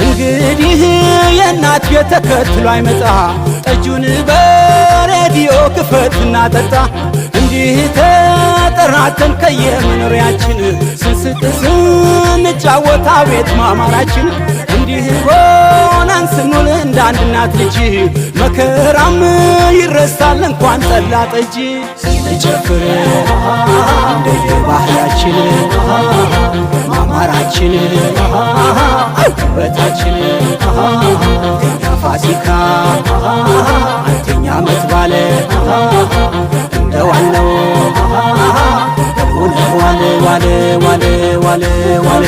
እንግዲህ የእናት የተከትሎ አይመጣ ጠጁን በሬዲዮ ክፈትና ጠጣ እንዲህ ተጠራተን ከየመኖሪያችን ስንስቅ ስንጫወት አቤት ማማራችን እንዲህ ሆነን ስንውል እንዳንድ እናት ልጅ መከራም ይረሳል እንኳን ጠላ ጠጅ ስንጨፍር እንደየባህላችን ማማራችን ውበታችን አንተኛ ፋሲካ አንተኛ ዓመት ባለ እንደዋለው ሆነ ዋለ ዋለ ዋለ ዋለ ዋለ